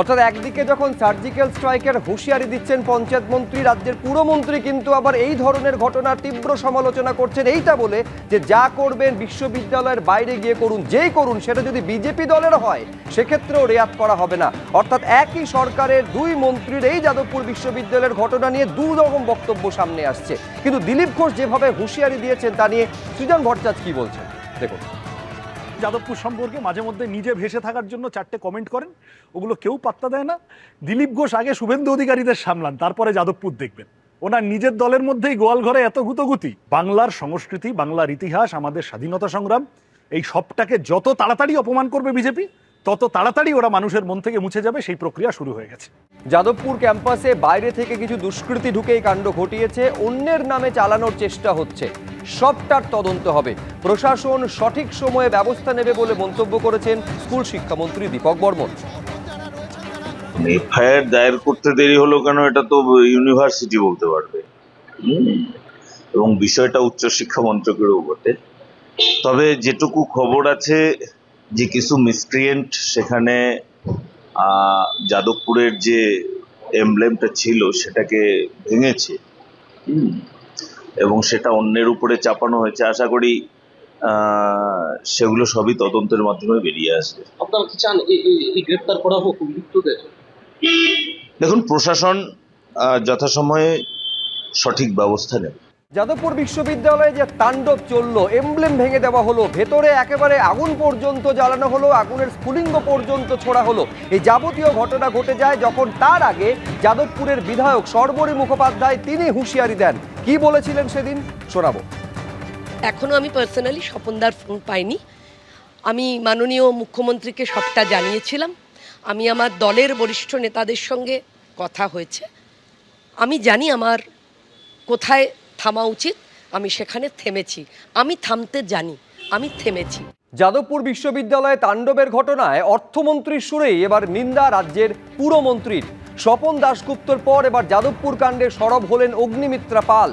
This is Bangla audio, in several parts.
অর্থাৎ একদিকে যখন সার্জিক্যাল স্ট্রাইকের হুঁশিয়ারি দিচ্ছেন পঞ্চায়েত মন্ত্রী, রাজ্যের পুরমন্ত্রী কিন্তু আবার এই ধরনের ঘটনার তীব্র সমালোচনা করছেন, এইটা বলে যে যা করবেন বিশ্ববিদ্যালয়ের বাইরে গিয়ে করুন, যেই করুন সেটা যদি বিজেপি দলের হয় সেক্ষেত্রেও রেয়াত করা হবে না। অর্থাৎ একই সরকারের দুই মন্ত্রীর এই যাদবপুর বিশ্ববিদ্যালয়ের ঘটনা নিয়ে দু রকম বক্তব্য সামনে আসছে। কিন্তু দিলীপ ঘোষ যেভাবে হুঁশিয়ারি দিয়েছেন তা নিয়ে সৃজন ভট্টাচার্য কি বলছেন দেখুন। যাদবপুর সম্পর্কে মাঝে মধ্যে নিজে ভেসে থাকার জন্য 4টে কমেন্ট করেন, ওগুলো কেউ পাত্তা দেয় না। দিলীপ ঘোষ আগে শুভেন্দু অধিকারীদের সামলান, তারপরে যাদবপুর দেখবেন। ওনার নিজের দলের মধ্যেই গোয়াল ঘরে এত গুতগুতি। বাংলার সংস্কৃতি, বাংলার ইতিহাস, আমাদের স্বাধীনতা সংগ্রাম, এই সবটাকে যত তাড়াতাড়ি অপমান করবে বিজেপি, তত তাড়াতাড়ি ওরা মানুষের মন থেকে মুছে যাবে। সেই প্রক্রিয়া শুরু হয়ে গেছে। যাদবপুর ক্যাম্পাসে বাইরে থেকে কিছু দুষ্কৃতী ঢুকেই কাণ্ড ঘটিয়েছে, অন্যের নামে চালানোর চেষ্টা হচ্ছে, সবটার তদন্ত হবে, প্রশাসন সঠিক সময়ে ব্যবস্থা নেবে বলে মন্তব্য করেছেন স্কুল শিক্ষামন্ত্রী দীপক বর্মন। এফআইআর দায়ের করতে দেরি হলো কেন, এটা তো ইউনিভার্সিটি বলতে পারবে, এবং বিষয়টা উচ্চশিক্ষা মন্ত্রকেরও বটে। তবে যেটুকু খবর আছে যে কিছু মিসক্রিয়েন্ট সেখানে যাদবপুরের যে এমব্লেমটা ছিল সেটাকে ভেঙেছে, এবং সেটা অন্যের উপরে চাপানো হয়েছে। আশা করি সেগুলো সবই তদন্তের মাধ্যমে বেরিয়ে আসবে। আপনারা কি চান এই গ্রেপ্তার করা হোক অভিযুক্তদের? দেখুন, প্রশাসন যথাসময়ে সঠিক ব্যবস্থা নেবে। যাদবপুর বিশ্ববিদ্যালয়ে যে তাণ্ডব চললো, এমব্লেম ভেঙে দেওয়া হলো, ভেতরে একেবারে আগুন পর্যন্ত জ্বালানো হলো, আগুনের স্ফুলিঙ্গ পর্যন্ত ছোড়া হলো, এই যাবতীয় ঘটনা ঘটে যায় যখন তার আগে যাদবপুরের বিধায়ক সর্বরী মুখোপাধ্যায় তিনি হুঁশিয়ারি দেন। কি বলেছিলেন সেদিন শোনাবো। এখনো আমি পার্সোনালি স্বপনদার ফোন পাইনি। আমি মাননীয় মুখ্যমন্ত্রীকে সবটা জানিয়েছিলাম। আমি আমার দলের বরিষ্ঠ নেতাদের সঙ্গে কথা হয়েছে। আমি জানি আমার কোথায় থামা উচিত, আমি সেখানে থেমেছি। আমি থামতে জানি, আমি থেমেছি। যাদবপুর বিশ্ববিদ্যালয়ে তাণ্ডবের ঘটনায় অর্থমন্ত্রীর সুরেই এবার নিন্দা রাজ্যের পুরমন্ত্রীর। স্বপন দাশগুপ্তর পর এবার যাদবপুর কাণ্ডে সরব হলেন অগ্নিমিত্রা পাল।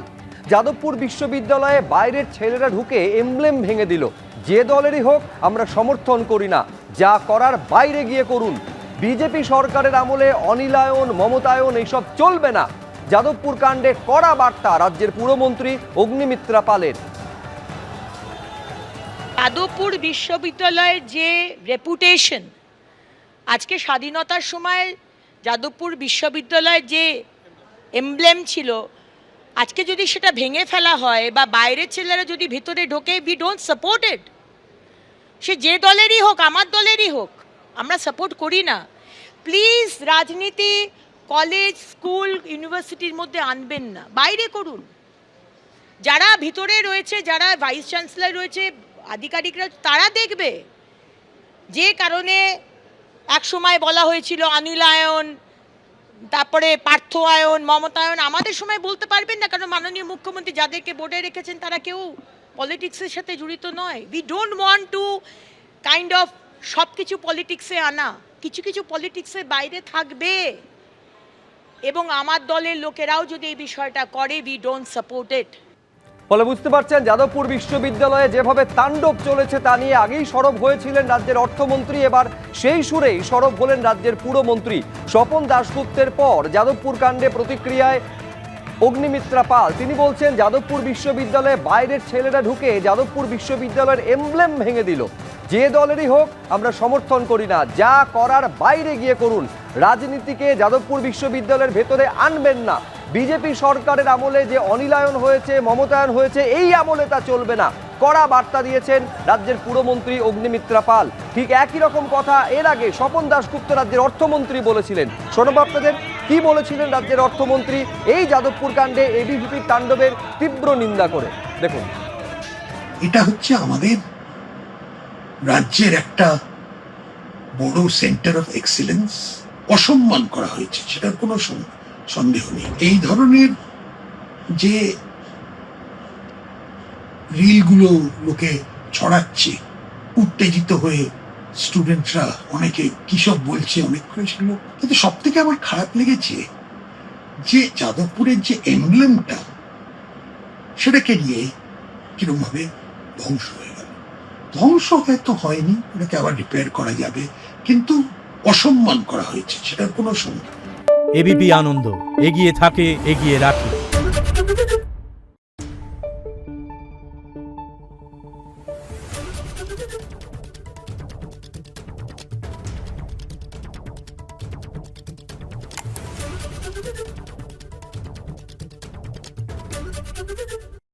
যাদবপুর বিশ্ববিদ্যালয়ে বাইরের ছেলেরা ঢুকে এমব্লেম ভেঙে দিল, যে দলেরই হোক আমরা সমর্থন করি না, যা করার বাইরে গিয়ে করুন। বিজেপি সরকারের আমলে অনিলায়ন, মমতায়ন এইসব চলবে না। যাদবপুর কাণ্ডে কড়া বার্তা রাজ্যের পুরমন্ত্রী অগ্নিমিত্রা পালের। যাদবপুর বিশ্ববিদ্যালয়ের যে রেপুটেশন, আজকে স্বাধীনতার সময় যাদবপুর বিশ্ববিদ্যালয়ের যে এমব্লেম ছিল, আজকে যদি সেটা ভেঙে ফেলা হয় বা বাইরের ছেলেরা যদি ভিতরে ঢোকে, উই ডোন্ট সাপোর্ট ইট। সে যে দলেরই হোক, আমার দলেরই হোক, আমরা সাপোর্ট করি না। প্লিজ রাজনীতি কলেজ, স্কুল, ইউনিভার্সিটির মধ্যে আনবেন না, বাইরে করুন। যারা ভিতরে রয়েছে, যারা ভাইস চ্যান্সেলর রয়েছে, আধিকারিকরা, তারা দেখবে। যে কারণে এক সময় বলা হয়েছিল অনিলায়ন, তারপরে পার্থয়ায়ন, মমতায়ন, আমাদের সময় বলতে পারবেন না, কারণ মাননীয় মুখ্যমন্ত্রী যাদেরকে বোর্ডে রেখেছেন তারা কেউ পলিটিক্সের সাথে জড়িত নয়। We don't want to kind of সব কিছু পলিটিক্সে আনা, কিছু কিছু পলিটিক্সের বাইরে থাকবে। এবং আমার দলের লোকেরাও যদি এই বিষয়টা করে, উই ডোন্ট সাপোর্ট ইট। ফলে বুঝতে পারছেন যাদবপুর বিশ্ববিদ্যালয়ে যেভাবে তাণ্ডব চলেছে তা নিয়ে আগেই সরব হয়েছিলেন রাজ্যের অর্থমন্ত্রী, এবার সেই সুরেই সরব হলেন রাজ্যের পুরমন্ত্রী। স্বপন দাশগুপ্তের পর যাদবপুর কাণ্ডে প্রতিক্রিয়ায় অগ্নিমিত্রা পাল, তিনি বলছেন যাদবপুর বিশ্ববিদ্যালয়ে বাইরের ছেলেরা ঢুকে যাদবপুর বিশ্ববিদ্যালয়ের এমব্লেম ভেঙে দিল, যে দলেরই হোক আমরা সমর্থন করি না, যা করার বাইরে গিয়ে করুন। রাজনীতিকে যাদবপুর বিশ্ববিদ্যালয়ের ভেতরে আনবেন না। বিজেপি সরকারের আমলে যে অনিলায়ন হয়েছে, মমতায়ন হয়েছে, এই আমলে তা চলবে না, কড়া বার্তা দিয়েছেন রাজ্যের পুরমন্ত্রী অগ্নিমিত্রা পাল। ঠিক একই রকম কথা এর আগে স্বপন দাশগুপ্ত রাজ্যের অর্থমন্ত্রী বলেছিলেন। শোনাবো আপনাদের কি বলেছিলেন রাজ্যের অর্থমন্ত্রী এই যাদবপুর কাণ্ডে এবিভিপির তাণ্ডবের তীব্র নিন্দা করে। দেখুন, এটা হচ্ছে আমাদের রাজ্যের একটা বড় সেন্টার অফ এক্সিলেন্স, অসম্মান করা হয়েছে, সেটার কোনো সন্দেহ নেই। এই ধরনের যে রিলগুলো লোকে ছড়াচ্ছে, উত্তেজিত হয়ে স্টুডেন্টরা অনেকে কিসব বলছে, অনেক করে সেগুলো, কিন্তু সব থেকে আমার খারাপ লেগেছে যে যাদবপুরের যে এমব্লেমটা, সেটাকে নিয়ে কিরকম ভাবে ধ্বংস হয়ে গেল। ধ্বংস হয়তো হয়নি, ওটাকে আবার রিপেয়ার করা যাবে, কিন্তু অসম্মান করা হয়েছে, সেটার কোনো সন্দেহ নেই। এবিপি আনন্দ এগিয়ে থাকে, এগিয়ে রাখে।